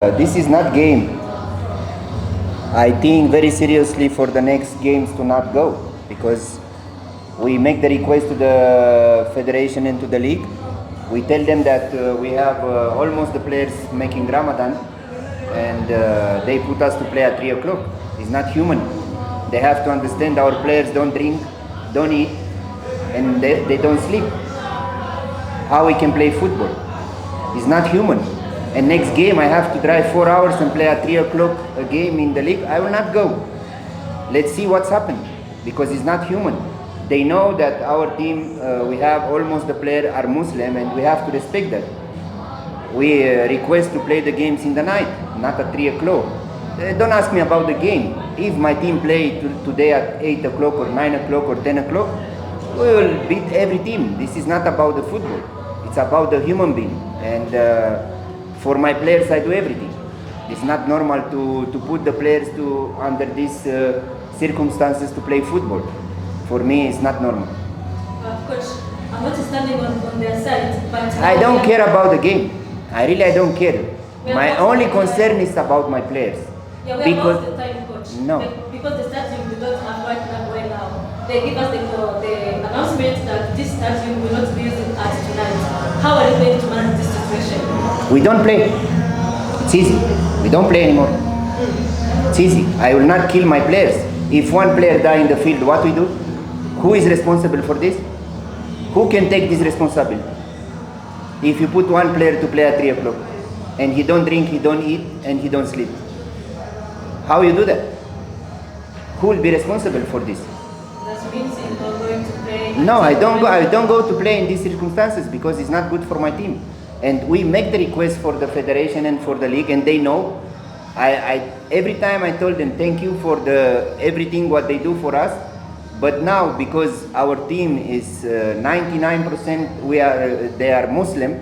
This is not game. I think very seriously for the next games to not go, because we make the request to the federation and to the league. We tell them that we have almost the players making Ramadan, and they put us to play at 3 o'clock. It's not human. They have to understand our players don't drink, don't eat, and they don't sleep. How we can play football? It's not human. And next game I have to drive 4 hours and play at 3 o'clock a game in the league. I will not go. Let's see what's happened, because it's not human. They know that our team, we have almost the players are Muslim, and we have to respect that. We request to play the games in the night, not at 3 o'clock. Don't ask me about the game. If my team play today at 8 o'clock or 9 o'clock or 10 o'clock, we will beat every team. This is not about the football. It's about the human being. And for my players, I do everything. It's not normal to put the players under these circumstances to play football. For me, it's not normal. Coach, I'm not standing on their side, but I don't care about the game. I don't care. My only concern is about my players. Yeah, we have lost the time, coach. No. Because the stadium do not have right now. They give us the announcement that this stadium will not be used at tonight. How are you going to manage this situation? We don't play. It's easy. We don't play anymore. It's easy. I will not kill my players. If one player die in the field, what we do? Who is responsible for this? Who can take this responsibility? If you put one player to play at 3 o'clock and he don't drink, he don't eat, and he don't sleep, how you do that? Who will be responsible for this? That means you're not going to play. No, I don't go to play in these circumstances, because it's not good for my team. And we make the request for the federation and for the league, and they know. Every time I told them thank you for everything what they do for us. But now, because our team is 99% they are Muslim,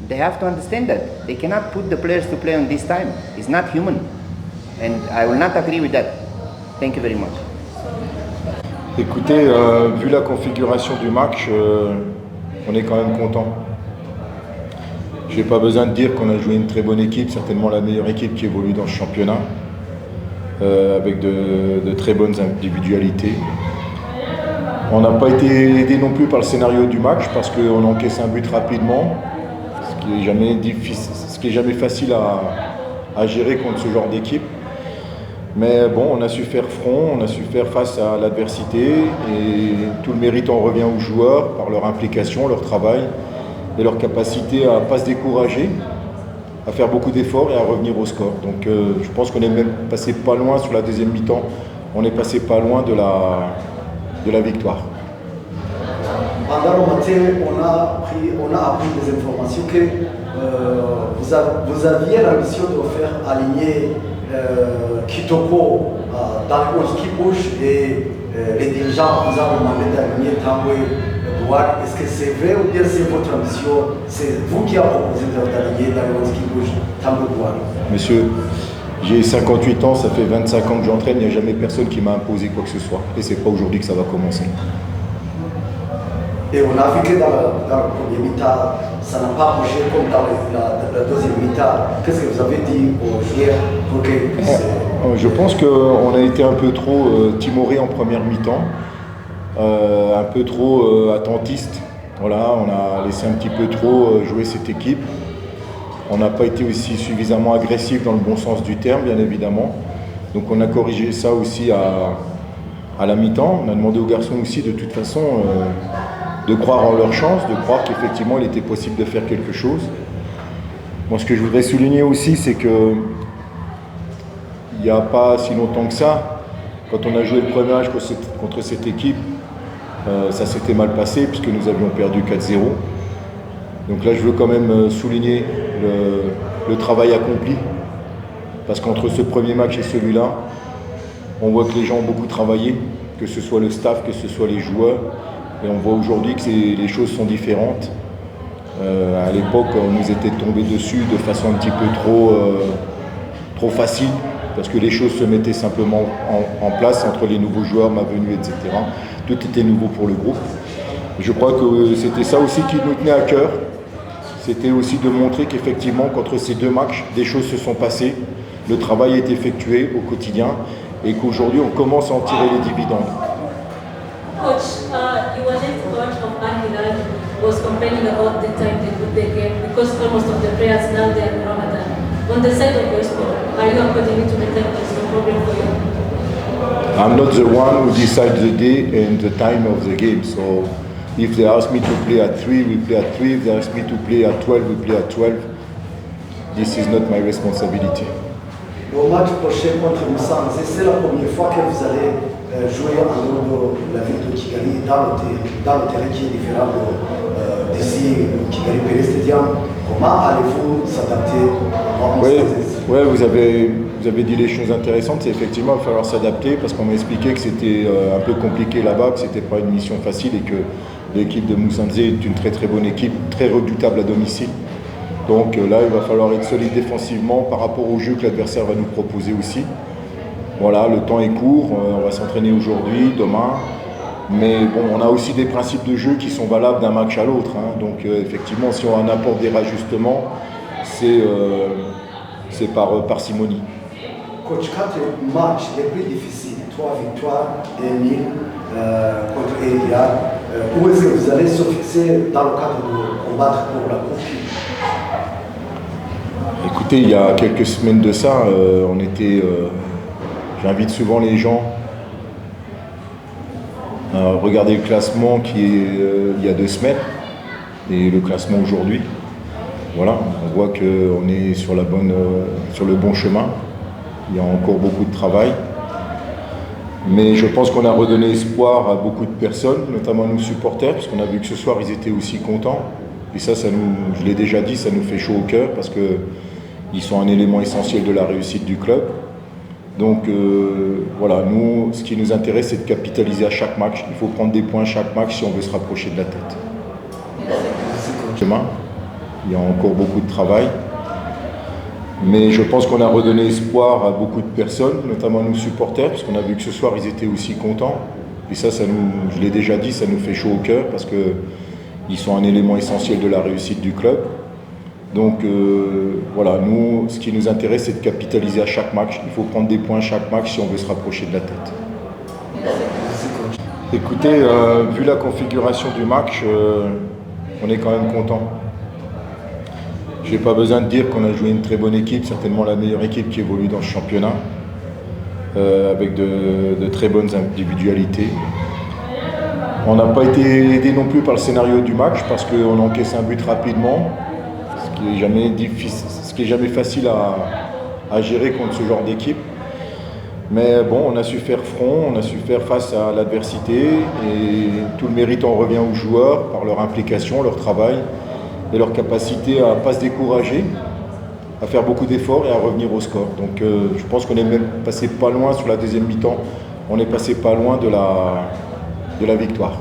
they have to understand that they cannot put the players to play on this time. It's not human, and I will not agree with that. Thank you very much. Écoutez, vu la configuration du match, on est quand même content. Je n'ai pas besoin de dire qu'on a joué une très bonne équipe, certainement la meilleure équipe qui évolue dans ce championnat, avec de très bonnes individualités. On n'a pas été aidé non plus par le scénario du match, parce qu'on encaisse un but rapidement, ce qui est jamais facile à gérer contre ce genre d'équipe. Mais bon, on a su faire front, on a su faire face à l'adversité, et tout le mérite en revient aux joueurs par leur implication, leur travail et leur capacité à ne pas se décourager, à faire beaucoup d'efforts et à revenir au score. Donc je pense qu'on est même passé pas loin sur la deuxième mi-temps, on est passé pas loin de la victoire. Pendant le match, on a appris des informations que vous aviez l'ambition de faire aligner Kitoko dans le 11 qui bouge, et les dirigeants vous ont demandé d'aligner Tamboué Douane. Est-ce que c'est vrai ou bien c'est votre ambition? C'est vous qui avez proposé d'aligner dans le 11 qui bouge Tamboué Douane? Monsieur, j'ai 58 ans, ça fait 25 ans que j'entraîne, il n'y a jamais personne qui m'a imposé quoi que ce soit. Et c'est pas aujourd'hui que ça va commencer. Et on a vu que dans le premier mi-temps, ça n'a pas bougé comme dans la deuxième mi-temps. Qu'est-ce que vous avez dit aux joueurs pour que... Je pense qu'on a été un peu trop timoré en première mi-temps, un peu trop attentiste. Voilà, on a laissé un petit peu trop jouer cette équipe. On n'a pas été aussi suffisamment agressif dans le bon sens du terme, bien évidemment. Donc on a corrigé ça aussi à la mi-temps. On a demandé aux garçons aussi, de toute façon, de croire en leur chance, de croire qu'effectivement il était possible de faire quelque chose. Bon, ce que je voudrais souligner aussi, c'est que il n'y a pas si longtemps que ça, quand on a joué le premier match contre cette équipe, ça s'était mal passé puisque nous avions perdu 4-0. Donc là, je veux quand même souligner le travail accompli, parce qu'entre ce premier match et celui-là, on voit que les gens ont beaucoup travaillé, que ce soit le staff, que ce soit les joueurs, et on voit aujourd'hui que les choses sont différentes. À l'époque, on nous était tombé dessus de façon un petit peu trop facile, parce que les choses se mettaient simplement en place entre les nouveaux joueurs, ma venue, etc. Tout était nouveau pour le groupe. Je crois que c'était ça aussi qui nous tenait à cœur, c'était aussi de montrer qu'effectivement, contre ces deux matchs, des choses se sont passées, le travail est effectué au quotidien et qu'aujourd'hui, on commence à en tirer les dividendes. Coach, your next coach of Al Hilal was complaining about the time they put the game because almost of the players now they are in Ramadan. On the side of your sport, are you according to the time there's no problem for you? I'm not the one who decides the day and the time of the game. So if they ask me to play at 3, we play at 3. If they ask me to play at 12, we play at 12. This is not my responsibility. Au match prochain contre Musanze, c'est la première fois que vous allez jouer en dehors de la ville de Kigali, dans le terrain qui est différent d'ici, Kigali Pele Stadium. Comment allez-vous s'adapter à Musanze? Oui, vous avez dit les choses intéressantes. C'est effectivement, il va falloir s'adapter parce qu'on m'a expliqué que c'était un peu compliqué là-bas, que c'était pas une mission facile et que l'équipe de Musanze est une très très bonne équipe, très redoutable à domicile. Donc là, il va falloir être solide défensivement par rapport au jeu que l'adversaire va nous proposer aussi. Voilà, le temps est court, on va s'entraîner aujourd'hui, demain. Mais bon, on a aussi des principes de jeu qui sont valables d'un match à l'autre. Hein. Donc effectivement, si on apporte des rajustements, c'est par parcimonie. Coach, 4 matchs les plus difficiles, 3 victoires et 1000 contre El Hilal. Où est-ce que vous allez se fixer dans le cadre de combattre pour la Coupe? Écoutez, il y a quelques semaines de ça, j'invite souvent les gens à regarder le classement qui est il y a 2 semaines et le classement aujourd'hui. Voilà, on voit qu'on est sur le bon chemin. Il y a encore beaucoup de travail. Mais je pense qu'on a redonné espoir à beaucoup de personnes, notamment à nos supporters, parce qu'on a vu que ce soir, ils étaient aussi contents. Et ça je l'ai déjà dit, ça nous fait chaud au cœur, parce qu'ils sont un élément essentiel de la réussite du club. Donc voilà, nous, ce qui nous intéresse, c'est de capitaliser à chaque match. Il faut prendre des points à chaque match si on veut se rapprocher de la tête. Demain, il y a encore beaucoup de travail. Mais je pense qu'on a redonné espoir à beaucoup de personnes, notamment à nos supporters, parce qu'on a vu que ce soir, ils étaient aussi contents. Et ça je l'ai déjà dit, ça nous fait chaud au cœur, parce qu'ils sont un élément essentiel de la réussite du club. Donc voilà, nous, ce qui nous intéresse, c'est de capitaliser à chaque match. Il faut prendre des points à chaque match si on veut se rapprocher de la tête. Écoutez, vu la configuration du match, on est quand même content. Je n'ai pas besoin de dire qu'on a joué une très bonne équipe, certainement la meilleure équipe qui évolue dans ce championnat, avec de très bonnes individualités. On n'a pas été aidé non plus par le scénario du match parce qu'on encaisse un but rapidement, ce qui est jamais facile à gérer contre ce genre d'équipe. Mais bon, on a su faire front, on a su faire face à l'adversité et tout le mérite en revient aux joueurs par leur implication, leur travail et leur capacité à ne pas se décourager, à faire beaucoup d'efforts et à revenir au score. Donc je pense qu'on est même passé pas loin sur la deuxième mi-temps, on est passé pas loin de la victoire.